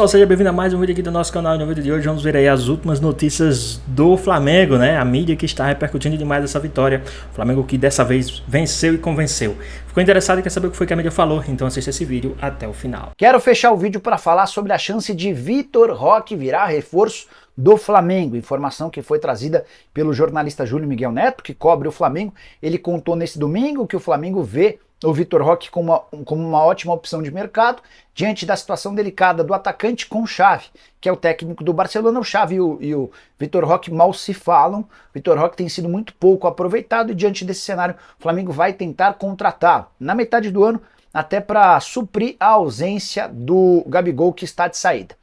Seja bem-vindo a mais um vídeo aqui do nosso canal. E no vídeo de hoje vamos ver aí as últimas notícias do Flamengo, né? A mídia que está repercutindo demais essa vitória. O Flamengo que dessa vez venceu e convenceu. Ficou interessado e quer saber o que foi que a mídia falou? Então assista esse vídeo até o final. Quero fechar o vídeo para falar sobre a chance de Vitor Roque virar reforço do Flamengo. Informação que foi trazida pelo jornalista Júlio Miguel Neto, que cobre o Flamengo. Ele contou nesse domingo que o Flamengo vê o Vitor Roque como uma ótima opção de mercado, diante da situação delicada do atacante com Xavi, que é o técnico do Barcelona. O Xavi e o Vitor Roque mal se falam. O Vitor Roque tem sido muito pouco aproveitado e diante desse cenário o Flamengo vai tentar contratá-lo na metade do ano, até para suprir a ausência do Gabigol, que está de saída.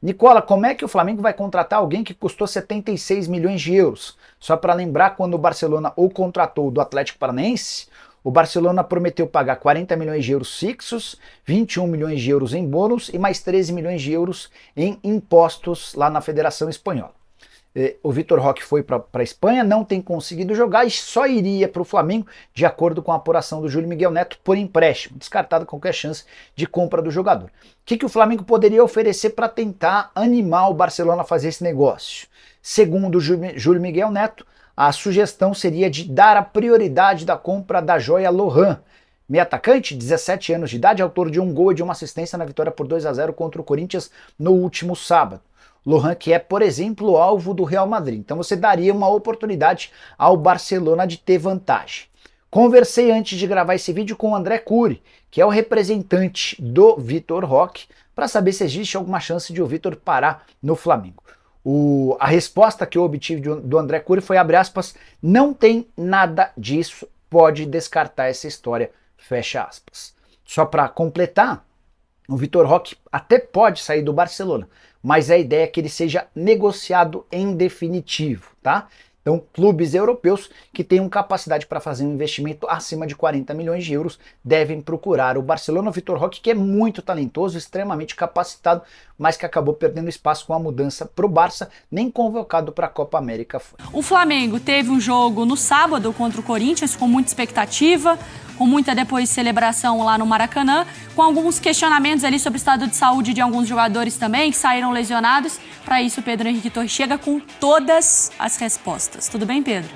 Nicola, como é que o Flamengo vai contratar alguém que custou 76 milhões de euros? Só para lembrar, quando o Barcelona o contratou do Atlético Paranaense, o Barcelona prometeu pagar 40 milhões de euros fixos, 21 milhões de euros em bônus e mais 13 milhões de euros em impostos lá na Federação Espanhola. O Vitor Roque foi para a Espanha, não tem conseguido jogar e só iria para o Flamengo, de acordo com a apuração do Júlio Miguel Neto, por empréstimo, descartada qualquer chance de compra do jogador. O que o Flamengo poderia oferecer para tentar animar o Barcelona a fazer esse negócio? Segundo o Júlio Miguel Neto, a sugestão seria de dar a prioridade da compra da joia Lohan, meio atacante, 17 anos de idade, autor de um gol e de uma assistência na vitória por 2-0 contra o Corinthians no último sábado. Lohan, que é, por exemplo, alvo do Real Madrid. Então você daria uma oportunidade ao Barcelona de ter vantagem. Conversei antes de gravar esse vídeo com o André Cury, que é o representante do Vitor Roque, para saber se existe alguma chance de o Vitor parar no Flamengo. A resposta que eu obtive do André Cury foi, abre aspas, não tem nada disso, pode descartar essa história, fecha aspas. Só para completar, o Vitor Roque até pode sair do Barcelona, mas a ideia é que ele seja negociado em definitivo, tá? Então, clubes europeus que tenham capacidade para fazer um investimento acima de 40 milhões de euros devem procurar o Barcelona. O Vitor Roque, que é muito talentoso, extremamente capacitado, mas que acabou perdendo espaço com a mudança para o Barça, nem convocado para a Copa América foi. O Flamengo teve um jogo no sábado contra o Corinthians com muita expectativa, com muita depois celebração lá no Maracanã, com alguns questionamentos ali sobre o estado de saúde de alguns jogadores também que saíram lesionados. Para isso, o Pedro Henrique Torres chega com todas as respostas. Tudo bem, Pedro?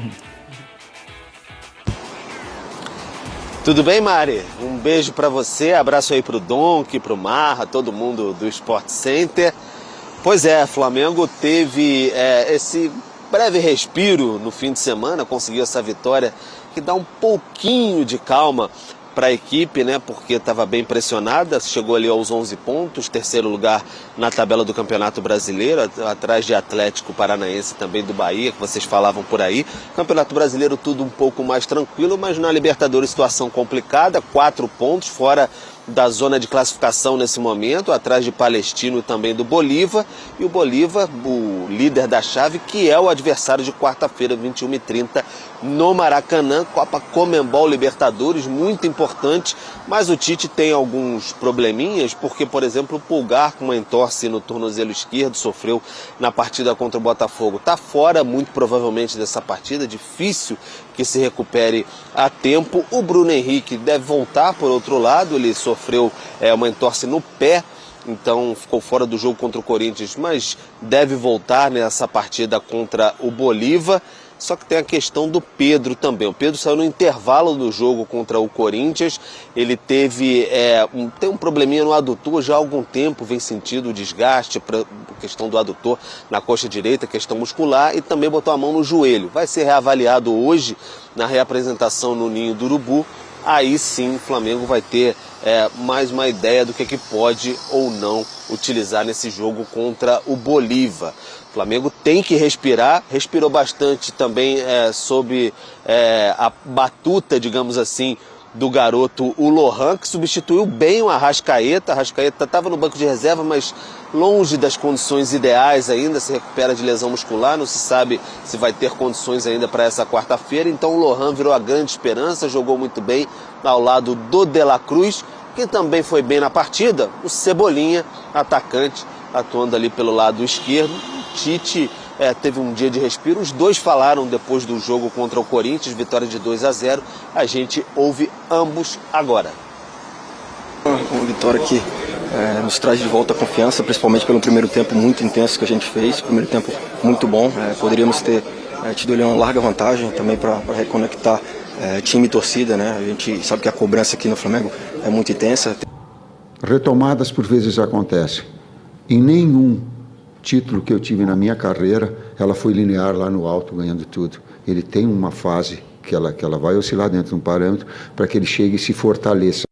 Tudo bem, Mari? Um beijo para você, abraço aí pro Donk, pro Marra, todo mundo do Sport Center. Pois é, Flamengo teve esse breve respiro no fim de semana, conseguiu essa vitória que dá um pouquinho de calma para a equipe, né? Porque estava bem pressionada, chegou ali aos 11 pontos, terceiro lugar na tabela do Campeonato Brasileiro, atrás de Atlético Paranaense, também do Bahia, que vocês falavam por aí. Campeonato Brasileiro tudo um pouco mais tranquilo, mas na Libertadores situação complicada, 4 pontos fora da zona de classificação nesse momento, atrás de Palestino e também do Bolívar, e o Bolívar, o líder da chave, que é o adversário de quarta-feira, 21h30, no Maracanã, Copa Conmebol Libertadores, muito importante, mas o Tite tem alguns probleminhas, porque, por exemplo, o Pulgar, com uma entorse no tornozelo esquerdo, sofreu na partida contra o Botafogo, está fora, muito provavelmente, dessa partida, difícil que se recupere a tempo. O Bruno Henrique deve voltar, por outro lado, ele sofreu uma entorse no pé, então ficou fora do jogo contra o Corinthians, mas deve voltar nessa partida contra o Bolívar. Só que tem a questão do Pedro também. O Pedro saiu no intervalo do jogo contra o Corinthians. Ele teve tem um probleminha no adutor já há algum tempo, vem sentindo o desgaste, questão do adutor na coxa direita, questão muscular, e também botou a mão no joelho. Vai ser reavaliado hoje na reapresentação no Ninho do Urubu. Aí sim o Flamengo vai ter mais uma ideia do que pode ou não utilizar nesse jogo contra o Bolívar. O Flamengo tem que respirar, respirou bastante também sob a batuta, digamos assim, do garoto o Lohan, que substituiu bem o Arrascaeta. A Arrascaeta estava no banco de reserva, mas longe das condições ideais ainda, se recupera de lesão muscular, não se sabe se vai ter condições ainda para essa quarta-feira. Então o Lohan virou a grande esperança, jogou muito bem ao lado do De La Cruz, que também foi bem na partida, o Cebolinha, atacante, atuando ali pelo lado esquerdo. Tite teve um dia de respiro, os dois falaram depois do jogo contra o Corinthians, vitória de 2-0, a gente ouve ambos agora. Uma vitória que nos traz de volta a confiança, principalmente pelo primeiro tempo muito intenso que a gente fez, primeiro tempo muito bom. Poderíamos ter tido ali uma larga vantagem também para reconectar time e torcida, né? A gente sabe que a cobrança aqui no Flamengo é muito intensa. Retomadas por vezes acontecem. Em nenhum título que eu tive na minha carreira, ela foi linear lá no alto, ganhando tudo. Ele tem uma fase que ela vai oscilar dentro de um parâmetro para que ele chegue e se fortaleça.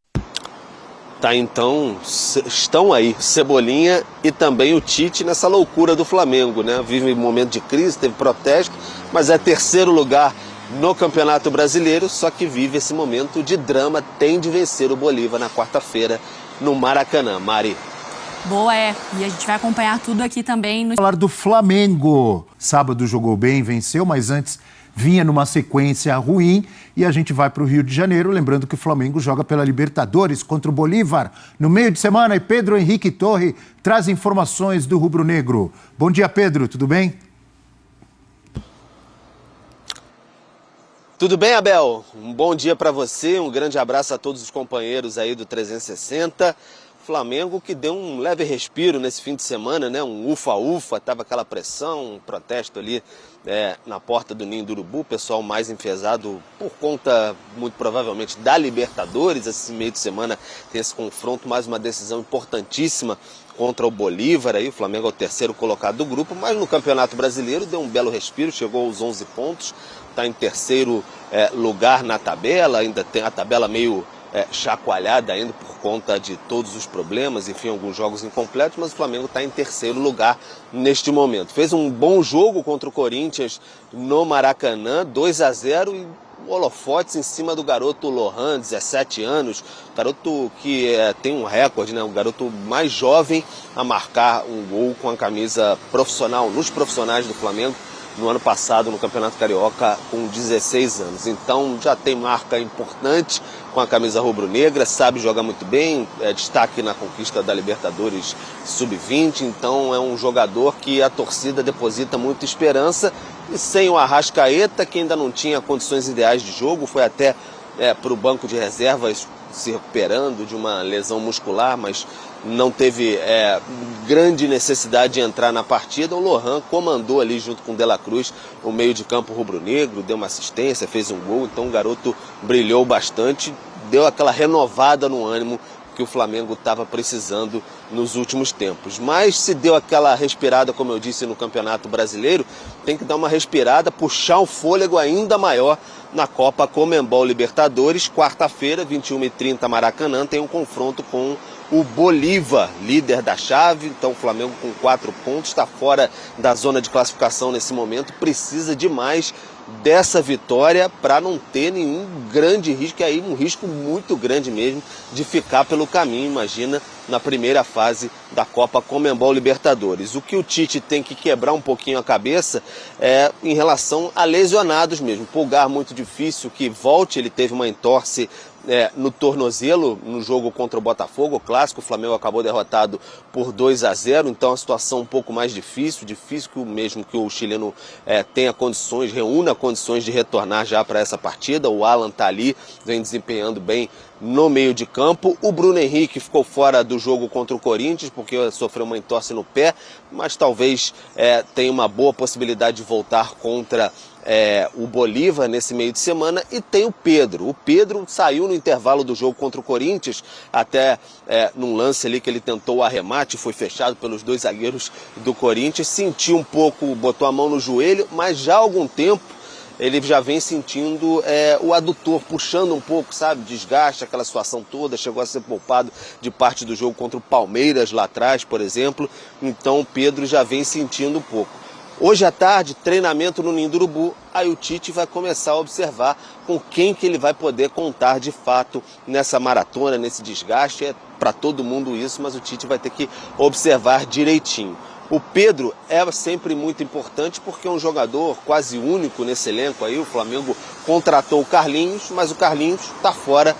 Tá, então, estão aí Cebolinha e também o Tite nessa loucura do Flamengo, né? Vive um momento de crise, teve protesto, mas é terceiro lugar no Campeonato Brasileiro, só que vive esse momento de drama, tem de vencer o Bolívar na quarta-feira no Maracanã. Mari. Boa, e a gente vai acompanhar tudo aqui também. Falar do Flamengo. Sábado jogou bem, venceu, mas antes vinha numa sequência ruim e a gente vai para o Rio de Janeiro, lembrando que o Flamengo joga pela Libertadores contra o Bolívar no meio de semana e Pedro Henrique Torre traz informações do Rubro Negro. Bom dia, Pedro, tudo bem? Tudo bem, Abel? Um bom dia para você, um grande abraço a todos os companheiros aí do 360. Flamengo que deu um leve respiro nesse fim de semana, né? Um ufa-ufa, tava aquela pressão, um protesto ali na porta do Ninho do Urubu, o pessoal mais enfesado por conta, muito provavelmente, da Libertadores. Esse meio de semana tem esse confronto, mais uma decisão importantíssima contra o Bolívar. Aí o Flamengo é o terceiro colocado do grupo, mas no Campeonato Brasileiro deu um belo respiro, chegou aos 11 pontos, está em terceiro lugar na tabela, ainda tem a tabela meio chacoalhada ainda por conta de todos os problemas, enfim, alguns jogos incompletos, mas o Flamengo está em terceiro lugar neste momento. Fez um bom jogo contra o Corinthians no Maracanã, 2-0 e holofotes em cima do garoto Lohan, 17 anos, garoto que tem um recorde, né? O garoto mais jovem a marcar um gol com a camisa profissional, nos profissionais do Flamengo, no ano passado no Campeonato Carioca com 16 anos. Então já tem marca importante com a camisa rubro-negra, sabe jogar muito bem, destaque na conquista da Libertadores Sub-20, então é um jogador que a torcida deposita muita esperança, e sem o Arrascaeta, que ainda não tinha condições ideais de jogo, foi até para o banco de reservas se recuperando de uma lesão muscular, mas não teve grande necessidade de entrar na partida. O Lohan comandou ali junto com o De La Cruz o meio de campo rubro-negro, deu uma assistência, fez um gol, então o garoto brilhou bastante, deu aquela renovada no ânimo que o Flamengo estava precisando nos últimos tempos. Mas se deu aquela respirada, como eu disse, no Campeonato Brasileiro, tem que dar uma respirada, puxar um fôlego ainda maior na Copa Conmebol Libertadores. Quarta-feira, 21h30, Maracanã, tem um confronto com o Bolívar, líder da chave. Então o Flamengo com 4 pontos, está fora da zona de classificação nesse momento, precisa demais dessa vitória para não ter nenhum grande risco, e aí um risco muito grande mesmo de ficar pelo caminho, imagina, na primeira fase da Copa Conmebol Libertadores. O que o Tite tem que quebrar um pouquinho a cabeça é em relação a lesionados mesmo. Pulgar muito difícil que volte, ele teve uma entorse no tornozelo no jogo contra o Botafogo, o clássico. O Flamengo acabou derrotado por 2-0, então a situação um pouco mais difícil que mesmo que o chileno tenha condições, reúna condições de retornar já para essa partida. O Alan tá ali, vem desempenhando bem no meio de campo. O Bruno Henrique ficou fora do jogo contra o Corinthians porque sofreu uma entorse no pé, mas talvez tenha uma boa possibilidade de voltar contra o Bolívar nesse meio de semana. E tem o Pedro. O Pedro saiu no intervalo do jogo contra o Corinthians, até num lance ali que ele tentou o arremate, foi fechado pelos 2 zagueiros do Corinthians, sentiu um pouco, botou a mão no joelho, mas já há algum tempo ele já vem sentindo o adutor puxando um pouco, sabe? Desgaste, aquela situação toda, chegou a ser poupado de parte do jogo contra o Palmeiras lá atrás, por exemplo. Então o Pedro já vem sentindo um pouco. Hoje à tarde, treinamento no Ninho do Urubu, aí o Tite vai começar a observar com quem que ele vai poder contar de fato nessa maratona, nesse desgaste. É para todo mundo isso, mas o Tite vai ter que observar direitinho. O Pedro é sempre muito importante porque é um jogador quase único nesse elenco aí. O Flamengo contratou o Carlinhos, mas o Carlinhos está fora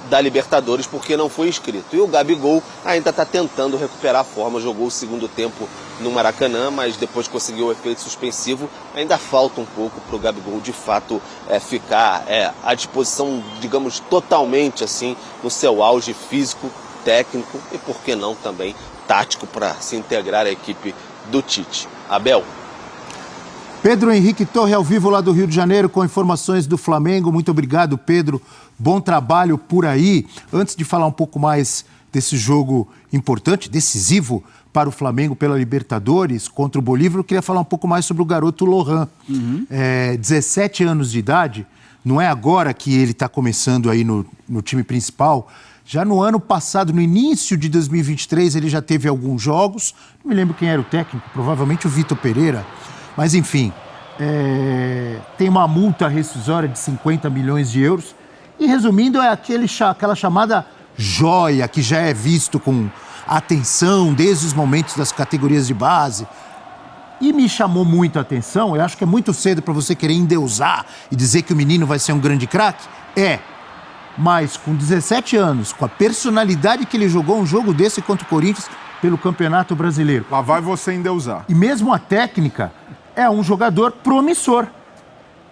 da Libertadores porque não foi inscrito. E o Gabigol ainda está tentando recuperar a forma, jogou o segundo tempo no Maracanã, mas depois conseguiu o efeito suspensivo. Ainda falta um pouco para o Gabigol de fato ficar à disposição, digamos, totalmente assim, no seu auge físico. técnico e, por que não, também tático para se integrar à equipe do Tite. Abel. Pedro Henrique Torre ao vivo lá do Rio de Janeiro com informações do Flamengo. Muito obrigado, Pedro. Bom trabalho por aí. Antes de falar um pouco mais desse jogo importante, decisivo para o Flamengo pela Libertadores contra o Bolívar, eu queria falar um pouco mais sobre o garoto Lohan. 17 anos de idade, não é agora que ele está começando aí no time principal. Já no ano passado, no início de 2023, ele já teve alguns jogos. Não me lembro quem era o técnico, provavelmente o Vitor Pereira. Mas, enfim, tem uma multa rescisória de 50 milhões de euros. E, resumindo, é aquela chamada joia que já é visto com atenção desde os momentos das categorias de base. E me chamou muito a atenção, eu acho que é muito cedo para você querer endeusar e dizer que o menino vai ser um grande craque. Mas com 17 anos, com a personalidade que ele jogou um jogo desse contra o Corinthians pelo Campeonato Brasileiro. Lá vai você endeusar. E mesmo a técnica, é um jogador promissor.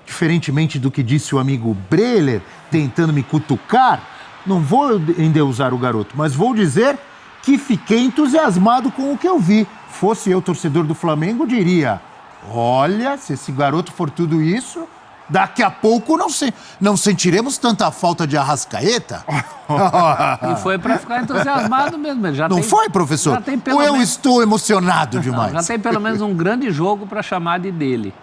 Diferentemente do que disse o amigo Breler, tentando me cutucar, não vou endeusar o garoto, mas vou dizer que fiquei entusiasmado com o que eu vi. Fosse eu torcedor do Flamengo, diria, olha, se esse garoto for tudo isso, daqui a pouco não sentiremos tanta falta de Arrascaeta. E foi para ficar entusiasmado mesmo. Não foi, professor? Ou eu estou emocionado demais? Já tem pelo menos um grande jogo para chamar de dele.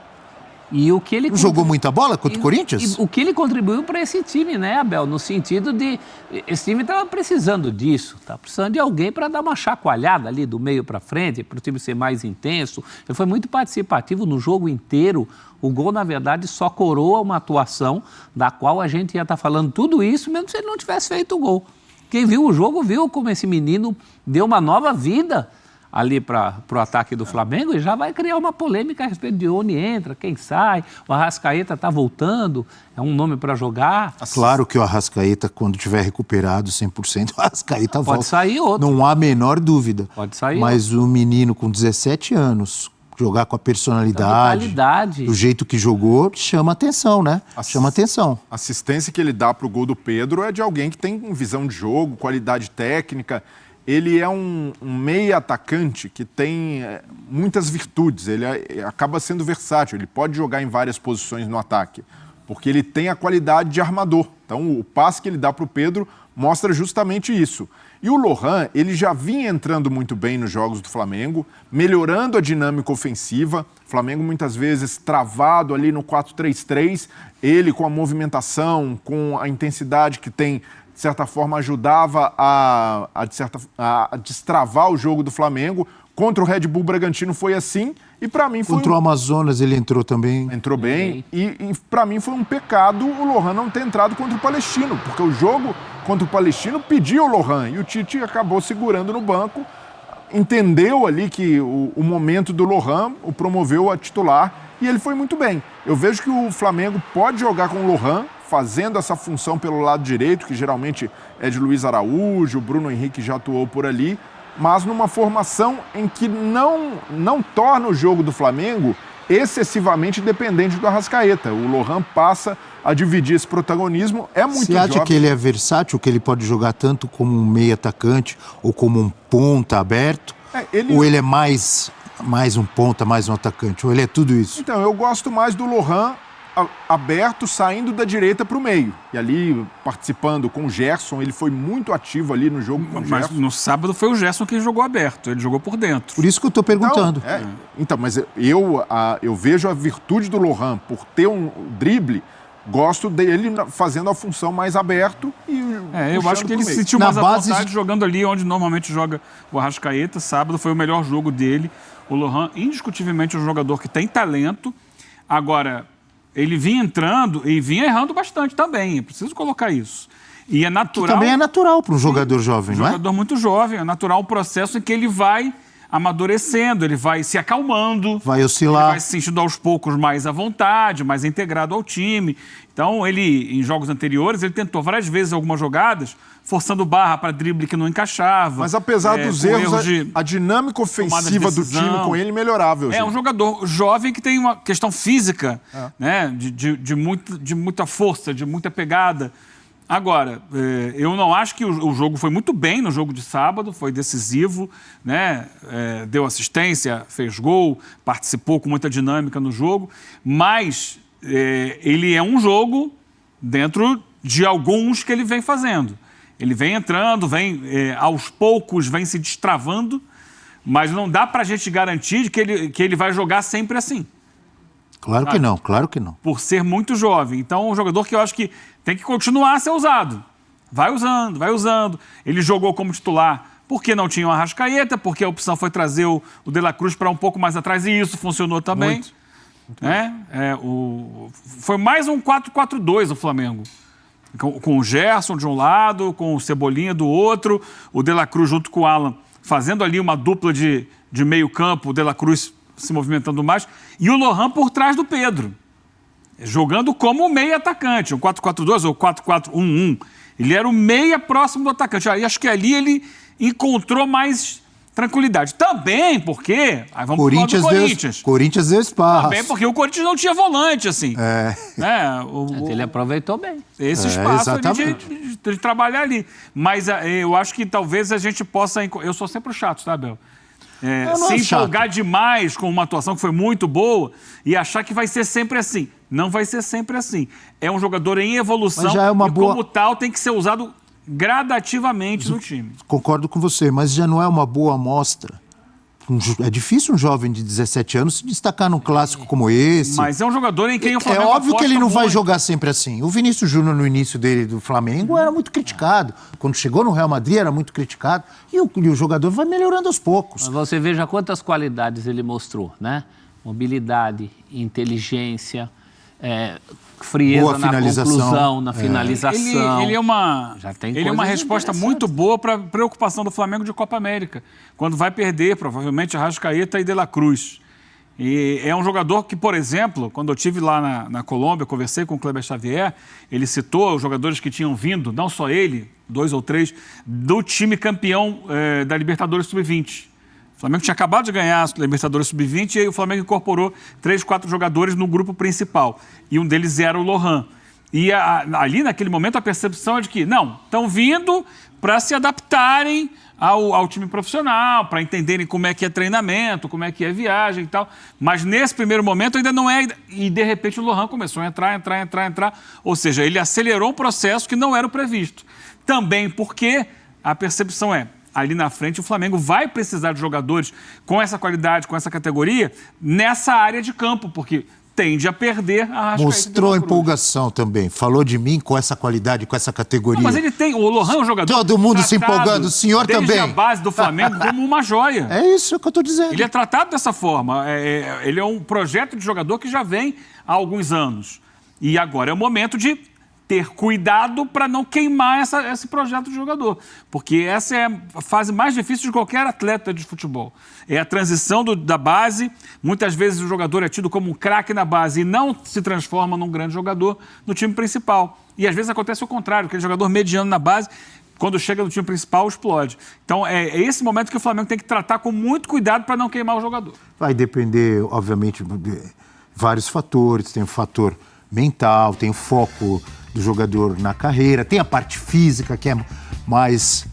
E o que ele jogou muita bola contra o Corinthians? E o que ele contribuiu para esse time, né, Abel? No sentido de... Esse time estava precisando disso. Estava precisando de alguém para dar uma chacoalhada ali do meio para frente, para o time ser mais intenso. Ele foi muito participativo no jogo inteiro. O gol, na verdade, só coroa uma atuação da qual a gente ia estar falando tudo isso, mesmo se ele não tivesse feito o gol. Quem viu o jogo viu como esse menino deu uma nova vida ali para o ataque do Flamengo e já vai criar uma polêmica a respeito de onde entra, quem sai. O Arrascaeta está voltando, é um nome para jogar. Claro que o Arrascaeta, quando tiver recuperado 100%, o Arrascaeta volta. Pode sair outro. Não há a menor dúvida. Pode sair Mas outro. O menino com 17 anos, jogar com a personalidade, do jeito que jogou, chama atenção, né? Chama atenção. A assistência que ele dá para o gol do Pedro é de alguém que tem visão de jogo, qualidade técnica. Ele é um meia atacante que tem muitas virtudes, ele acaba sendo versátil, ele pode jogar em várias posições no ataque, porque ele tem a qualidade de armador. Então o passe que ele dá para o Pedro mostra justamente isso. E o Lohan, ele já vinha entrando muito bem nos jogos do Flamengo, melhorando a dinâmica ofensiva. O Flamengo muitas vezes travado ali no 4-3-3, ele com a movimentação, com a intensidade que tem, de certa forma, ajudava a destravar o jogo do Flamengo. Contra o Red Bull Bragantino foi assim, e para mim foi... Contra o Amazonas ele entrou também. Entrou bem, e para mim foi um pecado o Lohan não ter entrado contra o Palestino, porque o jogo contra o Palestino pediu o Lohan, e o Tite acabou segurando no banco, entendeu ali que o momento do Lohan o promoveu a titular, e ele foi muito bem. Eu vejo que o Flamengo pode jogar com o Lohan, fazendo essa função pelo lado direito, que geralmente é de Luiz Araújo, o Bruno Henrique já atuou por ali, mas numa formação em que não torna o jogo do Flamengo excessivamente dependente do Arrascaeta. O Lohan passa a dividir esse protagonismo, é muito jovem. Você acha que ele é versátil, que ele pode jogar tanto como um meio atacante ou como um ponta aberto? Ou ele é mais um ponta, mais um atacante? Ou ele é tudo isso? Então, eu gosto mais do Lohan aberto, saindo da direita para o meio. E ali, participando com o Gerson, ele foi muito ativo ali no jogo com o Gerson. Mas no sábado foi o Gerson que jogou aberto, ele jogou por dentro. Por isso que eu estou perguntando. Então, mas eu vejo a virtude do Lohan por ter um drible, gosto dele fazendo a função mais aberto e eu acho que ele se sentiu mais à vontade jogando ali onde normalmente joga o Arrascaeta. Sábado foi o melhor jogo dele. O Lohan, indiscutivelmente, é um jogador que tem talento. Agora, ele vinha entrando e vinha errando bastante também. É preciso colocar isso. E é natural... Que também é natural para um jogador jovem, não é? Um jogador muito jovem. É natural o processo em que ele vai amadurecendo, ele vai se acalmando. Vai oscilar. Ele vai se sentindo aos poucos mais à vontade, mais integrado ao time. Então, ele, em jogos anteriores, ele tentou várias vezes algumas jogadas, forçando barra para drible que não encaixava. Mas apesar dos erros, a dinâmica ofensiva do time com ele melhorava. É um jogador jovem que tem uma questão física, né, de muita força, de muita pegada. Agora, eu não acho que o jogo foi muito bem no jogo de sábado, foi decisivo, né? Deu assistência, fez gol, participou com muita dinâmica no jogo, mas ele é um jogo dentro de alguns que ele vem fazendo. Ele vem entrando, aos poucos vem se destravando, mas não dá para a gente garantir que ele vai jogar sempre assim. Claro que não, claro que não. Por ser muito jovem. Então, é um jogador que eu acho que tem que continuar a ser usado. Vai usando, vai usando. Ele jogou como titular porque não tinha o Arrascaeta, porque a opção foi trazer o De La Cruz para um pouco mais atrás, e isso funcionou também. Foi mais um 4-4-2 o Flamengo. Com o Gerson de um lado, com o Cebolinha do outro, o De La Cruz junto com o Alan, fazendo ali uma dupla de meio campo, o De La Cruz se movimentando mais, e o Lohan por trás do Pedro, jogando como meia atacante, um 4-4-2 ou 4-4-1-1. Ele era o meia próximo do atacante. E acho que ali ele encontrou mais tranquilidade. Também porque... Aí vamos falar do Corinthians. Corinthians deu espaço. Também porque o Corinthians não tinha volante, assim. Ele aproveitou bem. Esse espaço de trabalhar ali. Mas eu acho que talvez a gente possa... Eu sou sempre chato, tá, Abel? Se empolgar demais com uma atuação que foi muito boa e achar que vai ser sempre assim. Não vai ser sempre assim. É um jogador em evolução como tal tem que ser usado gradativamente no time. Concordo com você, mas já não é uma boa amostra. É difícil um jovem de 17 anos se destacar num clássico como esse. Mas é um jogador em quem o Flamengo É óbvio que ele não vai muito. jogar sempre assim. O Vinícius Júnior, no início dele do Flamengo, era muito criticado. Quando chegou no Real Madrid, era muito criticado. E o jogador vai melhorando aos poucos. Mas você veja quantas qualidades ele mostrou, né? Mobilidade, inteligência, frieza na conclusão, na finalização. Ele é uma resposta muito boa para a preocupação do Flamengo de Copa América, quando vai perder, provavelmente, Arrascaeta e De La Cruz. E é um jogador que, por exemplo, quando eu estive lá na Colômbia, conversei com o Kleber Xavier, ele citou os jogadores que tinham vindo, não só ele, 2 ou 3, do time campeão da Libertadores Sub-20. O Flamengo tinha acabado de ganhar a Libertadores Sub-20 e aí o Flamengo incorporou 3, 4 jogadores no grupo principal. E um deles era o Lohan. E ali, naquele momento, a percepção é de que, não, estão vindo para se adaptarem ao time profissional, para entenderem como é que é treinamento, como é que é viagem e tal. Mas nesse primeiro momento ainda não é. E, de repente, o Lohan começou a entrar. Ou seja, ele acelerou um processo que não era o previsto. Também porque a percepção ali na frente o Flamengo vai precisar de jogadores com essa qualidade, com essa categoria, nessa área de campo, porque tende a perder a Arrascaeta. Mostrou empolgação também. Falou de mim com essa qualidade, com essa categoria. Não, mas ele tem... O Lohan é um jogador... Todo mundo se empolgando, o senhor desde também. A base do Flamengo como uma joia. É isso que eu estou dizendo. Ele é tratado dessa forma. Ele é um projeto de jogador que já vem há alguns anos. E agora é o momento de ter cuidado para não queimar esse projeto de jogador. Porque essa é a fase mais difícil de qualquer atleta de futebol. É a transição da base. Muitas vezes o jogador é tido como um craque na base e não se transforma num grande jogador no time principal. E às vezes acontece o contrário, aquele jogador mediano na base, quando chega no time principal, explode. Então é esse momento que o Flamengo tem que tratar com muito cuidado para não queimar o jogador. Vai depender, obviamente, de vários fatores. Tem o fator mental, tem o foco do jogador na carreira, tem a parte física que é mais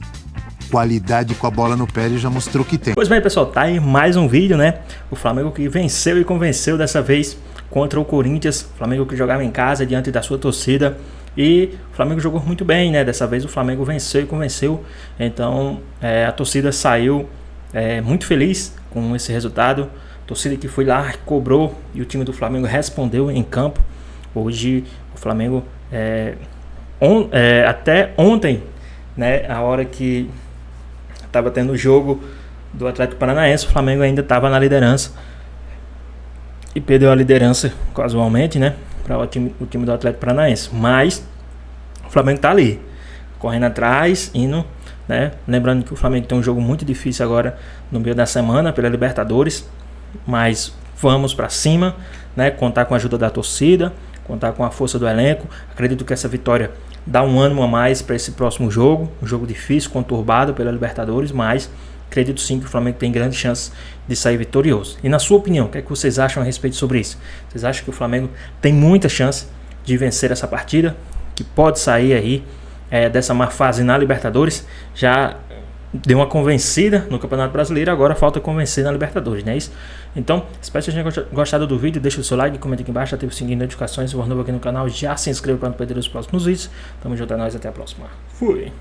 qualidade com a bola no pé, ele já mostrou que tem. Pois bem, pessoal, tá aí mais um vídeo, né? O Flamengo que venceu e convenceu dessa vez contra o Corinthians, o Flamengo que jogava em casa diante da sua torcida e o Flamengo jogou muito bem, né? Dessa vez o Flamengo venceu e convenceu, então a torcida saiu muito feliz com esse resultado, a torcida que foi lá, cobrou e o time do Flamengo respondeu em campo. Hoje o Flamengo até ontem, né, a hora que estava tendo o jogo do Atlético Paranaense, o Flamengo ainda estava na liderança e perdeu a liderança casualmente, né, para o time do Atlético Paranaense. Mas o Flamengo está ali, correndo atrás, indo, né, lembrando que o Flamengo tem um jogo muito difícil agora no meio da semana pela Libertadores, mas vamos para cima, né, contar com a ajuda da torcida, contar com a força do elenco. Acredito que essa vitória dá um ânimo a mais para esse próximo jogo. Um jogo difícil, conturbado pela Libertadores, mas acredito sim que o Flamengo tem grandes chances de sair vitorioso. E na sua opinião, o que é que vocês acham a respeito sobre isso? Vocês acham que o Flamengo tem muita chance de vencer essa partida? Que pode sair aí dessa má fase na Libertadores, já deu uma convencida no Campeonato Brasileiro, agora falta convencer na Libertadores, não é isso? Então, espero que vocês tenham gostado do vídeo, deixa o seu like, comenta aqui embaixo, ativa o sininho de notificações, se for novo aqui no canal, já se inscreva para não perder os próximos vídeos. Tamo junto, é nóis, até a próxima. Fui!